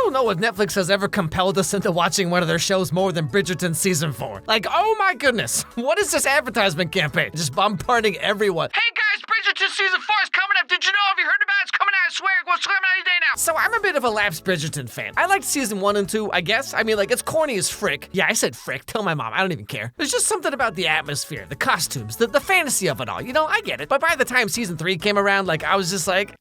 don't know if Netflix has ever compelled us into watching one of their shows more than Bridgerton Season 4. Like, oh my goodness, what is this advertisement campaign? Just bombarding everyone. Hey guys, Bridgerton Season 4 is coming up. Did you know? Have you heard about it? It's coming out, I swear. What's coming out any day now? So I'm a bit of a lapsed Bridgerton fan. I liked Season 1 and 2, I guess. I mean, like, it's corny as frick. Yeah, I said frick. Tell my mom. I don't even care. There's just something about the atmosphere, the costumes, the fantasy of it all. You know, I get it. But by the time Season 3 came around, like, I was just like,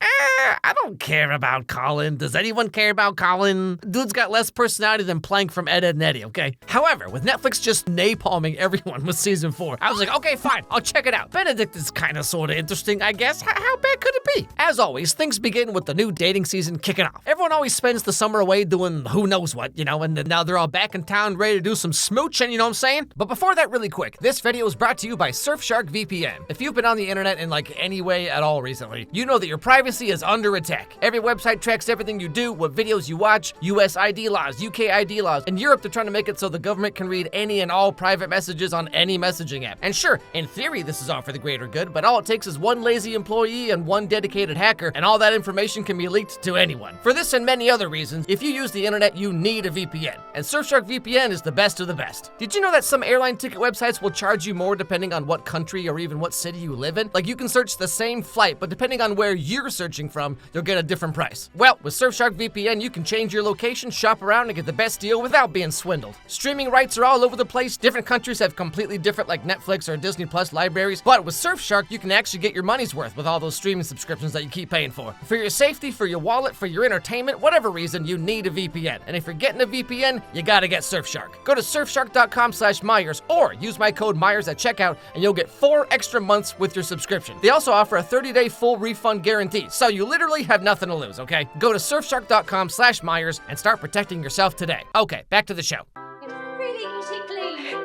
I don't care about Colin. Does anyone care about Colin? Dude's got less personality than Plank from Ed, Edd and Eddy, okay? However, with Netflix just napalming everyone with Season 4, I was like, okay, fine, I'll check it out. Benedict is kind of sort of interesting, I guess. How bad could it be? As always, things begin with the new dating season kicking off. Everyone always spends the summer away doing who knows what, you know, and then now they're all back in town ready to do some smooching, you know what I'm saying? But before that, really quick, this video is brought to you by Surfshark VPN. If you've been on the internet in like any way at all recently, you know that your privacy is under attack. Every website tracks everything you do, what videos you watch, US ID laws, UK ID laws. In Europe, they're trying to make it so the government can read any and all private messages on any messaging app. And sure, in theory, this is all for the greater good, but all it takes is one lazy employee and one dedicated hacker, and all that information can be leaked to anyone. For this and many other reasons, if you use the internet, you need a VPN. And Surfshark VPN is the best of the best. Did you know that some airline ticket websites will charge you more depending on what country or even what city you live in? Like, you can search the same flight, but depending on where you're searching from, you'll get a different price. Well, with Surfshark VPN, you can change your location, shop around, and get the best deal without being swindled. Streaming rights are all over the place. Different countries have completely different, like Netflix or Disney Plus libraries. But with Surfshark, you can actually get your money's worth with all those streaming subscriptions that you keep paying for. For your safety, for your wallet, for your entertainment, whatever reason, you need a VPN. And if you're getting a VPN, you gotta get Surfshark. Go to surfshark.com/Meyers or use my code Meyers at checkout and you'll get 4 extra months with your subscription. They also offer a 30-day full refund guarantee, so you literally have nothing to lose, okay? Go to surfshark.com/Meyers and start protecting yourself today. Okay, back to the show. It's really easy clean.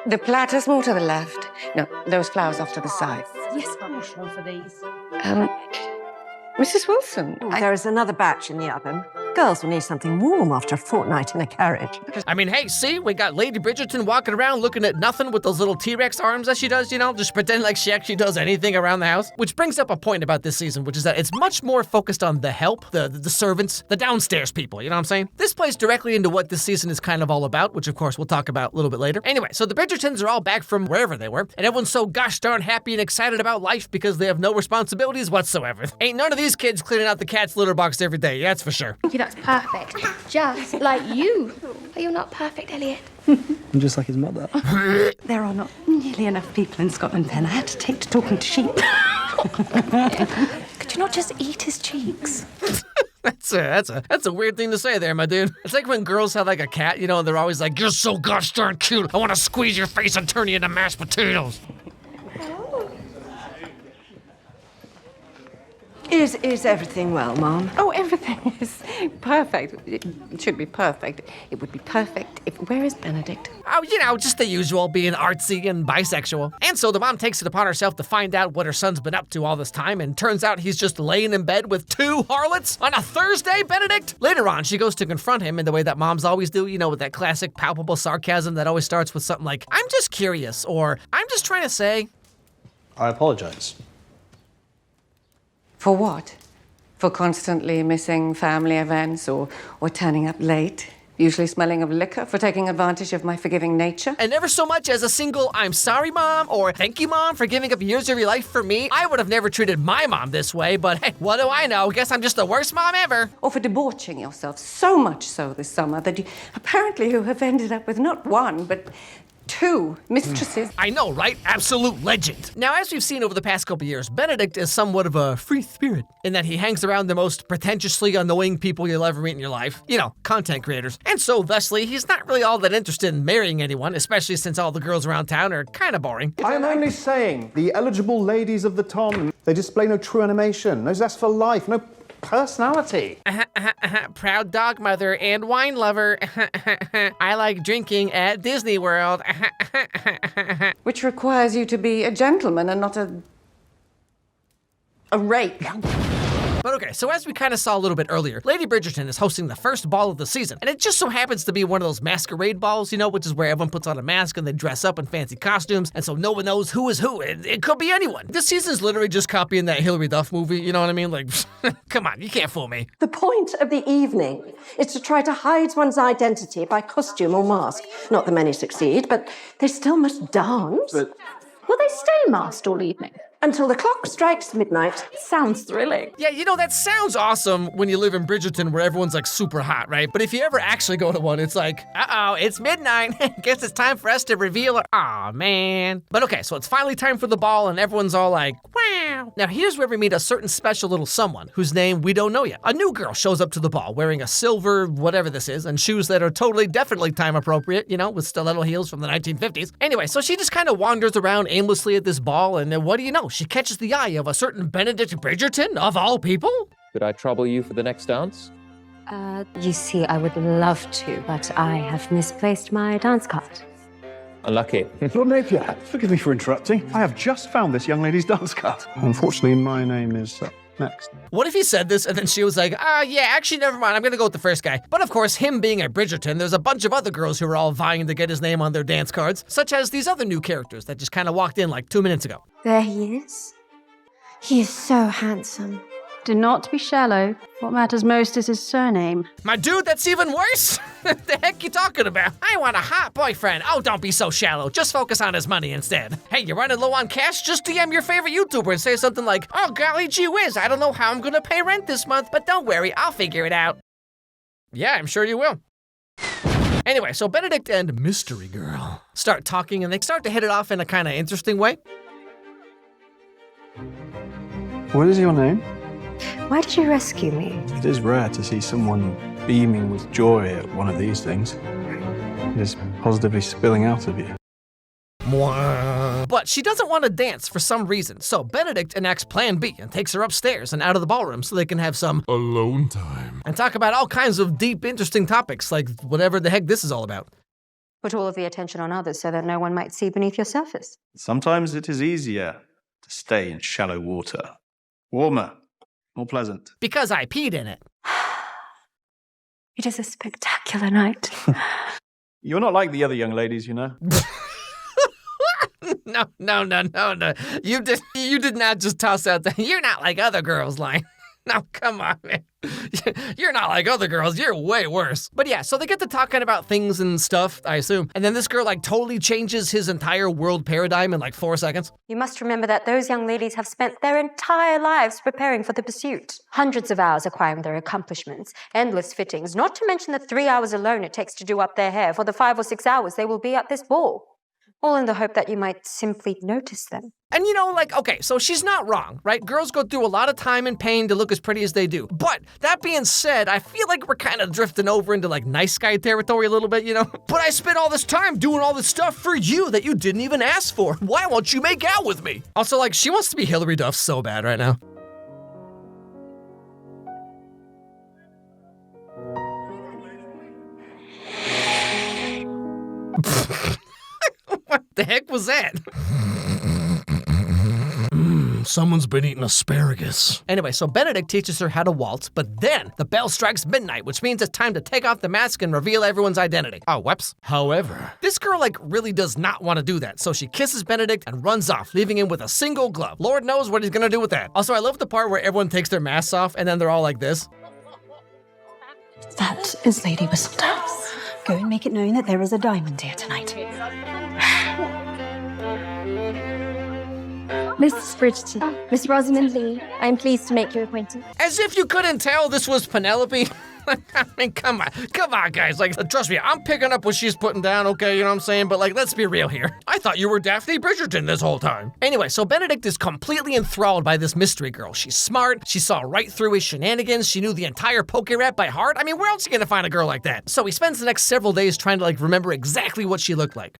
The platters more to the left. No, those flowers off to the side. Yes, Mum. One for these. Mrs. Wilson. There is another batch in the oven. Girls will need something warm after a fortnight in a carriage. I mean, hey, see, we got Lady Bridgerton walking around looking at nothing with those little T-Rex arms that she does, you know, just pretend like she actually does anything around the house. Which brings up a point about this season, which is that it's much more focused on the help, the servants, the downstairs people, you know what I'm saying? This plays directly into what this season is kind of all about, which of course we'll talk about a little bit later. Anyway, so the Bridgertons are all back from wherever they were, and everyone's so gosh darn happy and excited about life because they have no responsibilities whatsoever. Ain't none of these kids cleaning out the cat's litter box every day, that's for sure. Thank you, that's perfect. Just like you. Are you not perfect, Elliot? I'm just like his mother. There are not nearly enough people in Scotland, Ben. I had to take to talking to sheep. Could you not just eat his cheeks? That's a weird thing to say there, my dude. It's like when girls have like a cat, you know, and they're always like, "You're so gosh darn cute. I want to squeeze your face and turn you into mashed potatoes." Is everything well, Mom? Oh, everything is perfect. It should be perfect. It would be perfect if... Where is Benedict? Oh, you know, just the usual, being artsy and bisexual. And so the mom takes it upon herself to find out what her son's been up to all this time, and turns out he's just laying in bed with 2 harlots on a Thursday, Benedict? Later on, she goes to confront him in the way that moms always do, you know, with that classic palpable sarcasm that always starts with something like, "I'm just curious," or "I'm just trying to say." I apologize. For what? For constantly missing family events or turning up late? Usually smelling of liquor? For taking advantage of my forgiving nature? And never so much as a single "I'm sorry, Mom," or "Thank you, Mom, for giving up years of your life for me." I would have never treated my mom this way, but hey, what do I know? Guess I'm just the worst mom ever. Or for debauching yourself so much so this summer that you apparently have ended up with not 1, but 2 mistresses. I know, right? Absolute legend. Now, as we've seen over the past couple years, Benedict is somewhat of a free spirit in that he hangs around the most pretentiously annoying people you'll ever meet in your life. You know, content creators. And so, thusly, he's not really all that interested in marrying anyone, especially since all the girls around town are kind of boring. I am only saying the eligible ladies of the Tom, they display no true animation, no zest for life, no personality. Proud dog mother and wine lover. I like drinking at Disney World. Which requires you to be a gentleman and not a rake. But okay, so as we kind of saw a little bit earlier, Lady Bridgerton is hosting the first ball of the season, and it just so happens to be one of those masquerade balls, you know, which is where everyone puts on a mask and they dress up in fancy costumes, and so no one knows who is who. It could be anyone. This season's literally just copying that Hilary Duff movie, you know what I mean? Like, come on, you can't fool me. The point of the evening is to try to hide one's identity by costume or mask. Not that many succeed, but they still must dance. But Will they stay masked all evening? Until the clock strikes midnight. Sounds thrilling. Yeah, you know, that sounds awesome when you live in Bridgerton where everyone's like super hot, right? But if you ever actually go to one, it's like, uh-oh, it's midnight. Guess it's time for us to reveal our... Aw, man. But okay, so it's finally time for the ball and everyone's all like, wow. Now here's where we meet a certain special little someone whose name we don't know yet. A new girl shows up to the ball wearing a silver whatever this is and shoes that are totally definitely time appropriate, you know, with stiletto heels from the 1950s. Anyway, so she just kind of wanders around aimlessly at this ball and then what do you know? She catches the eye of a certain Benedict Bridgerton, of all people. Could I trouble you for the next dance? You see, I would love to, but I have misplaced my dance card. Unlucky. Lord Napier, forgive me for interrupting. I have just found this young lady's dance card. Unfortunately, my name is next. What if he said this and then she was like, yeah, actually, never mind, I'm gonna go with the first guy. But of course, him being at Bridgerton, there's a bunch of other girls who are all vying to get his name on their dance cards, such as these other new characters that just kind of walked in like 2 minutes ago. There he is. He is so handsome. Do not be shallow. What matters most is his surname. My dude, that's even worse? The heck you talking about? I want a hot boyfriend. Oh, don't be so shallow. Just focus on his money instead. Hey, you're running low on cash? Just DM your favorite YouTuber and say something like, oh, golly gee whiz, I don't know how I'm gonna pay rent this month, but don't worry, I'll figure it out. Yeah, I'm sure you will. Anyway, so Benedict and Mystery Girl start talking and they start to hit it off in a kind of interesting way. What is your name? Why did you rescue me? It is rare to see someone beaming with joy at one of these things. It is positively spilling out of you. But she doesn't want to dance for some reason, so Benedict enacts Plan B and takes her upstairs and out of the ballroom so they can have some alone time and talk about all kinds of deep, interesting topics, like whatever the heck this is all about. Put all of the attention on others so that no one might see beneath your surface. Sometimes it is easier to stay in shallow water. Warmer, more pleasant. Because I peed in it. It is a spectacular night. You're not like the other young ladies, you know. No. You did not just toss out the "you're not like other girls" line. No, come on, man. You're not like other girls. You're way worse. But yeah, so they get to talking about things and stuff, I assume. And then this girl like totally changes his entire world paradigm in like 4 seconds. You must remember that those young ladies have spent their entire lives preparing for the pursuit. Hundreds of hours acquiring their accomplishments, endless fittings, not to mention the 3 hours alone it takes to do up their hair for the 5 or 6 hours they will be at this ball. All in the hope that you might simply notice them. And you know, like, okay, so she's not wrong, right? Girls go through a lot of time and pain to look as pretty as they do. But that being said, I feel like we're kind of drifting over into like nice guy territory a little bit, you know? But I spent all this time doing all this stuff for you that you didn't even ask for. Why won't you make out with me? Also, like, she wants to be Hilary Duff so bad right now. What the heck was that? Someone's been eating asparagus. Anyway, so Benedict teaches her how to waltz, but then the bell strikes midnight, which means it's time to take off the mask and reveal everyone's identity. Oh, whoops. However, this girl like really does not want to do that, so she kisses Benedict and runs off, leaving him with a single glove. Lord knows what he's gonna do with that. Also, I love the part where everyone takes their masks off and then they're all like this. That is Lady Whistledown. Go and make it known that there is a diamond here tonight. Mrs. Bridgerton, Miss Rosamond Lee, I am pleased to make your acquaintance. As if you couldn't tell this was Penelope. I mean, come on, guys. Like, trust me, I'm picking up what she's putting down, okay? You know what I'm saying? But, like, let's be real here. I thought you were Daphne Bridgerton this whole time. Anyway, so Benedict is completely enthralled by this mystery girl. She's smart. She saw right through his shenanigans. She knew the entire poke rap by heart. I mean, where else are you gonna find a girl like that? So he spends the next several days trying to, like, remember exactly what she looked like.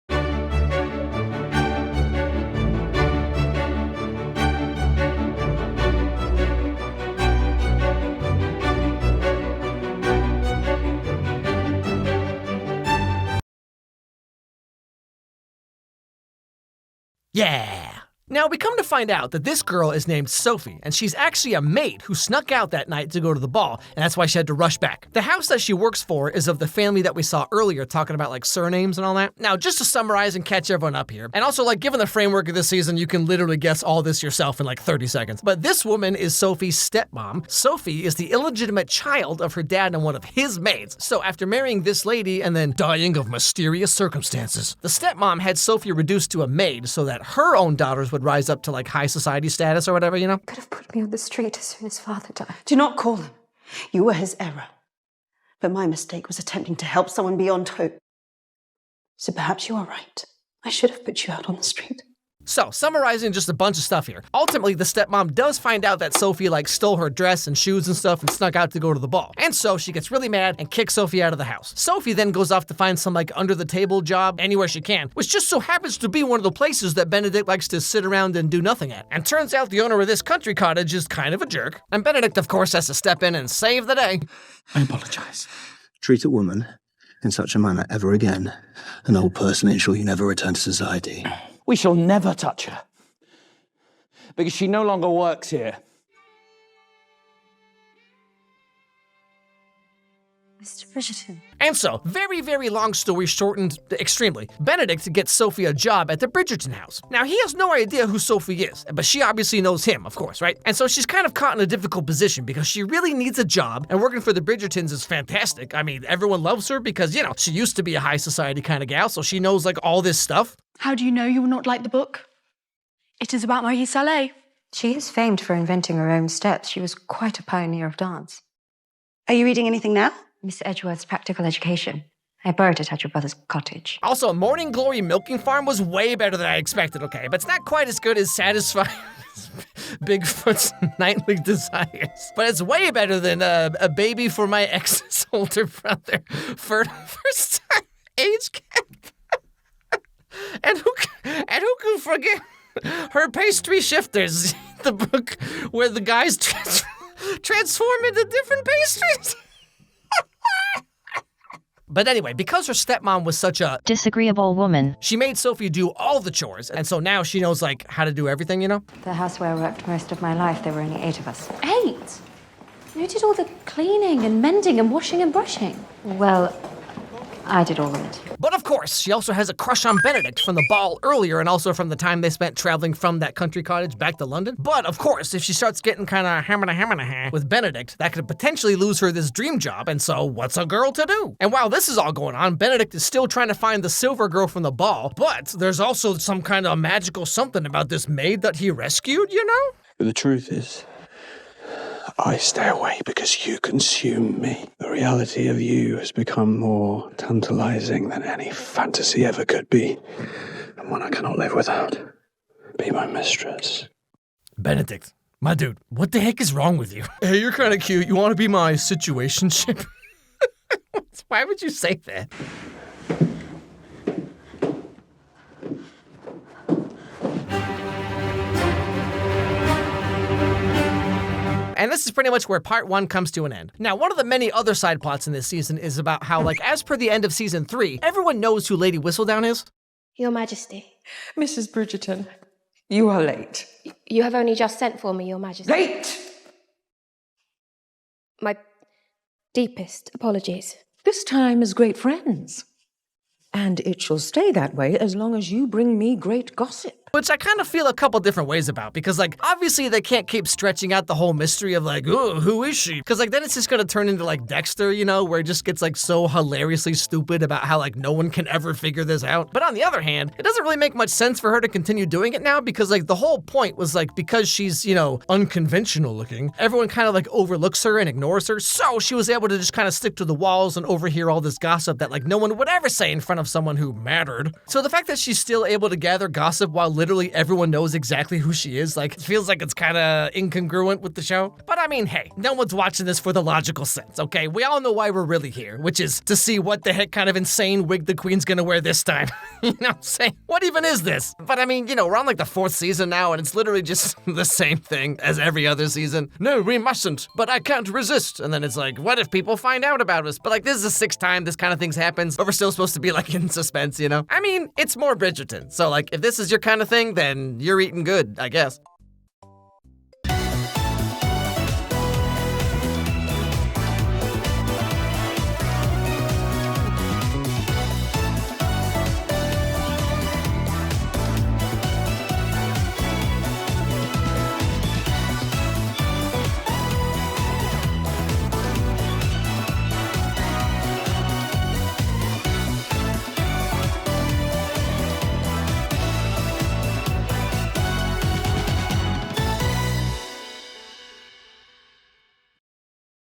Yeah, Now, we come to find out that this girl is named Sophie, and she's actually a maid who snuck out that night to go to the ball, and that's why she had to rush back. The house that she works for is of the family that we saw earlier talking about like surnames and all that. Now, just to summarize and catch everyone up here, and also like given the framework of this season, you can literally guess all this yourself in like 30 seconds. But this woman is Sophie's stepmom. Sophie is the illegitimate child of her dad and one of his maids. So after marrying this lady and then dying of mysterious circumstances, the stepmom had Sophie reduced to a maid so that her own daughters would rise up to like high society status or whatever, you know? Could have put me on the street as soon as father died. Do not call him. You were his error. But my mistake was attempting to help someone beyond hope. So perhaps you are right. I should have put you out on the street. So, summarizing just a bunch of stuff here. Ultimately, the stepmom does find out that Sophie like stole her dress and shoes and stuff and snuck out to go to the ball. And so she gets really mad and kicks Sophie out of the house. Sophie then goes off to find some like under the table job anywhere she can, which just so happens to be one of the places that Benedict likes to sit around and do nothing at. And turns out the owner of this country cottage is kind of a jerk. And Benedict, of course, has to step in and save the day. I apologize. Treat a woman in such a manner ever again. An old person, ensure you never return to society. We shall never touch her, because she no longer works here. Mr. Bridgerton. And so, very, very long story shortened extremely, Benedict gets Sophie a job at the Bridgerton house. Now, he has no idea who Sophie is, but she obviously knows him, of course, right? And so she's kind of caught in a difficult position because she really needs a job, and working for the Bridgertons is fantastic. I mean, everyone loves her because, you know, she used to be a high society kind of gal, so she knows, like, all this stuff. How do you know you will not like the book? It is about Marie Saleh. She is famed for inventing her own steps. She was quite a pioneer of dance. Are you reading anything now? Miss Edgeworth's Practical Education. I borrowed it at your brother's cottage. Also, Morning Glory Milking Farm was way better than I expected, okay? But it's not quite as good as Satisfying Bigfoot's Nightly Desires. But it's way better than A Baby for My Ex's Older Brother for the first time age gap. And who can forget Her Pastry Shifters, the book where the guys transform into different pastries? But anyway, because her stepmom was such a disagreeable woman, she made Sophie do all the chores, and so now she knows, like, how to do everything, you know? The house where I worked most of my life, there were only 8 of us. 8? Who did all the cleaning and mending and washing and brushing? Well, I did all of it. But of course, she also has a crush on Benedict from the ball earlier and also from the time they spent traveling from that country cottage back to London. But of course, if she starts getting kind of hammer with Benedict, that could potentially lose her this dream job, and so what's a girl to do? And while this is all going on, Benedict is still trying to find the silver girl from the ball, but there's also some kind of magical something about this maid that he rescued, you know? The truth is, I stay away because you consume me. The reality of you has become more tantalizing than any fantasy ever could be, and one I cannot live without. Be my mistress. Benedict, my dude, what the heck is wrong with you? Hey, you're kind of cute. You want to be my situationship? Why would you say that? And this is pretty much where part 1 comes to an end. Now, one of the many other side plots in this season is about how, like, as per the end of season 3, everyone knows who Lady Whistledown is. Your Majesty. Mrs. Bridgerton, you are late. You have only just sent for me, Your Majesty. Late! My deepest apologies. This time as great friends. And it shall stay that way as long as you bring me great gossip. Which I kind of feel a couple different ways about, because, like, obviously they can't keep stretching out the whole mystery of, like, oh, who is she? Because, like, then it's just gonna turn into, like, Dexter, you know, where it just gets, like, so hilariously stupid about how, like, no one can ever figure this out. But on the other hand, it doesn't really make much sense for her to continue doing it now, because, like, the whole point was, like, because she's, you know, unconventional looking, everyone kind of, like, overlooks her and ignores her, so she was able to just kind of stick to the walls and overhear all this gossip that, like, no one would ever say in front of someone who mattered. So the fact that she's still able to gather gossip while literally everyone knows exactly who she is, like, it feels like it's kind of incongruent with the show. But I mean, hey, no one's watching this for the logical sense, okay? We all know why we're really here, which is to see what the heck kind of insane wig the queen's gonna wear this time. You know what I'm saying? What even is this? But I mean, you know, we're on like the 4th season now, and it's literally just the same thing as every other season. No, we mustn't, but I can't resist. And then it's like, what if people find out about us? But like, this is the 6th time this kind of thing happens, but we're still supposed to be like in suspense, you know? I mean, it's more Bridgerton, so like, if this is your kind of thing, then you're eating good, I guess.